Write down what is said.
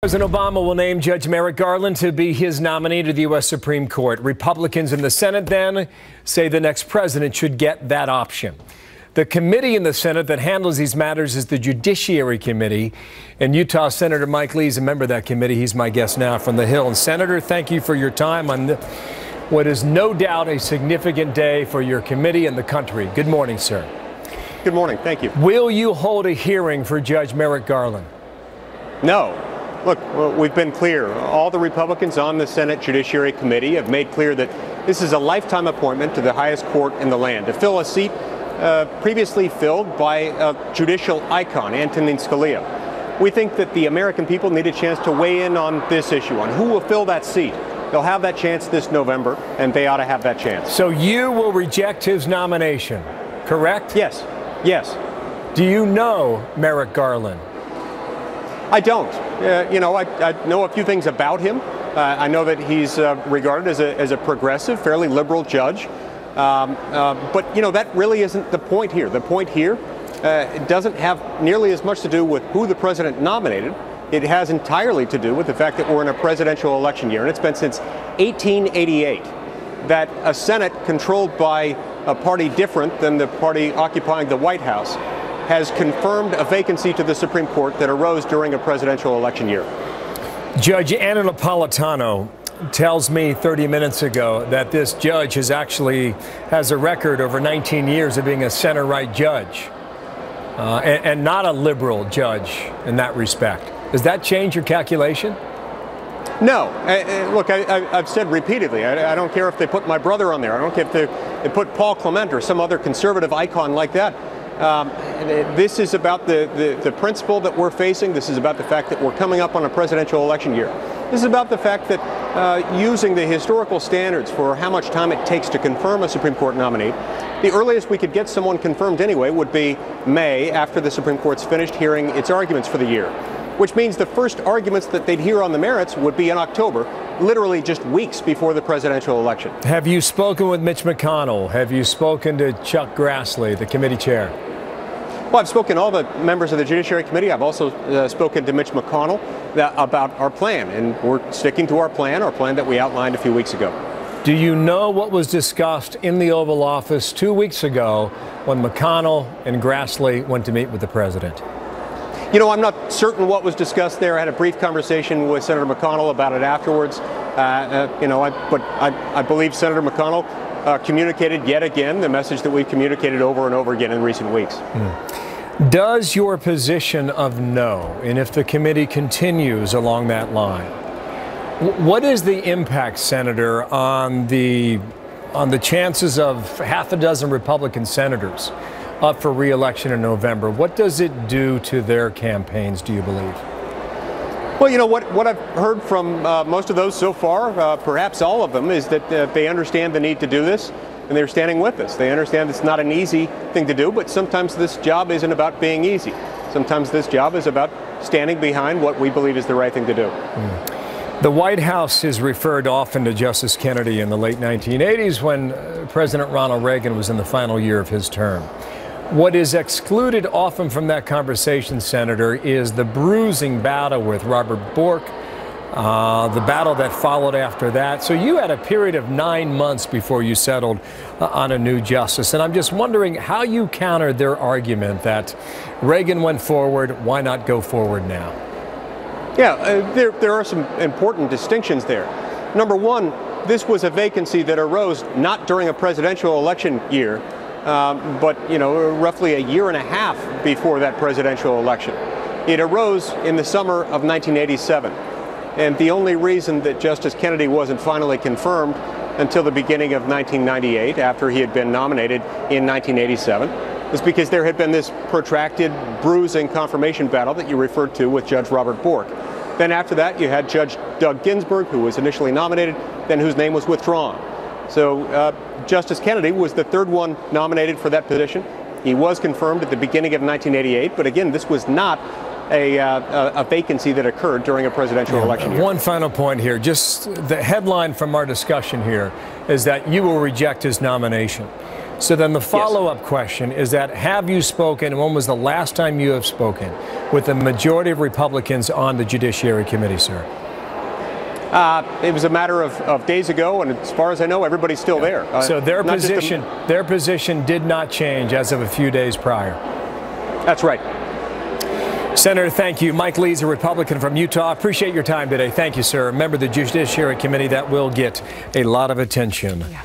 President Obama will name Judge Merrick Garland to be his nominee to the U.S. Supreme Court. Republicans in the Senate then say the next president should get that option. The committee in the Senate that handles these matters is the Judiciary Committee. And Utah Senator Mike Lee is a member of that committee. He's my guest now from the Hill. And Senator, thank you for your time on what is no doubt a significant day for your committee and the country. Good morning, sir. Good morning. Thank you. Will you hold a hearing for Judge Merrick Garland? No. Look, we've been clear. All the Republicans on the Senate Judiciary Committee have made clear that this is a lifetime appointment to the highest court in the land, to fill a seat previously filled by a judicial icon, Antonin Scalia. We think that the American people need a chance to weigh in on this issue, on who will fill that seat. They'll have that chance this November, and they ought to have that chance. So you will reject his nomination, correct? Yes. Yes. Do you know Merrick Garland? I don't. I know a few things about him. I know that he's regarded as a progressive, fairly liberal judge. But that really isn't the point here. The point here it doesn't have nearly as much to do with who the president nominated. It has entirely to do with the fact that we're in a presidential election year, and it's been since 1888 that a Senate controlled by a party different than the party occupying the White House has confirmed a vacancy to the Supreme Court that arose during a presidential election year. Judge Anna Napolitano tells me 30 minutes ago that this judge has a record over 19 years of being a center-right judge and not a liberal judge in that respect. Does that change your calculation? No. Look, I've said repeatedly, I don't care if they put my brother on there. I don't care if they put Paul Clement or some other conservative icon like that. This is about the principle that we're facing. This is about the fact that we're coming up on a presidential election year. This is about the fact that using the historical standards for how much time it takes to confirm a Supreme Court nominee, the earliest we could get someone confirmed anyway would be May, after the Supreme Court's finished hearing its arguments for the year, which means the first arguments that they'd hear on the merits would be in October, literally just weeks before the presidential election. Have you spoken with Mitch McConnell? Have you spoken to Chuck Grassley, the committee chair? Well, I've spoken to all the members of the Judiciary Committee. I've also spoken to Mitch McConnell about our plan, and we're sticking to our plan that we outlined a few weeks ago. Do you know what was discussed in the Oval Office 2 weeks ago when McConnell and Grassley went to meet with the president? I'm not certain what was discussed there. I had a brief conversation with Senator McConnell about it afterwards. But I believe Senator McConnell communicated yet again the message that we've communicated over and over again in recent weeks. Does your position of no, and if the committee continues along that line, what is the impact, Senator, on the chances of half a dozen Republican senators up for re-election in November? What does it do to their campaigns, do you believe? Well, what I've heard from most of those so far, perhaps all of them, is that they understand the need to do this, and they're standing with us. They understand it's not an easy thing to do, but sometimes this job isn't about being easy. Sometimes this job is about standing behind what we believe is the right thing to do. The White House has referred often to Justice Kennedy in the late 1980s when President Ronald Reagan was in the final year of his term. What is excluded often from that conversation, Senator, is the bruising battle with Robert Bork, the battle that followed after that. So you had a period of 9 months before you settled on a new justice. And I'm just wondering how you countered their argument that Reagan went forward, why not go forward now? Yeah, there are some important distinctions there. Number one, this was a vacancy that arose not during a presidential election year, but roughly a year and a half before that presidential election. It arose in the summer of 1987, and the only reason that Justice Kennedy wasn't finally confirmed until the beginning of 1998, after he had been nominated in 1987, was because there had been this protracted, bruising confirmation battle that you referred to with Judge Robert Bork. Then after that, you had Judge Doug Ginsburg, who was initially nominated, then whose name was withdrawn. So Justice Kennedy was the third one nominated for that position. He was confirmed at the beginning of 1988, but again, this was not a vacancy that occurred during a presidential election year. One final point here. Just the headline from our discussion here is that you will reject his nomination. So then the follow-up question is that, have you spoken, and when was the last time you have spoken with the majority of Republicans on the Judiciary Committee, sir? It was a matter of days ago, and as far as I know, everybody's still there. So their position did not change as of a few days prior. That's right. Senator, thank you. Mike Lee's a Republican from Utah. Appreciate your time today. Thank you, sir. Member of the Judiciary Committee. That will get a lot of attention. Yeah.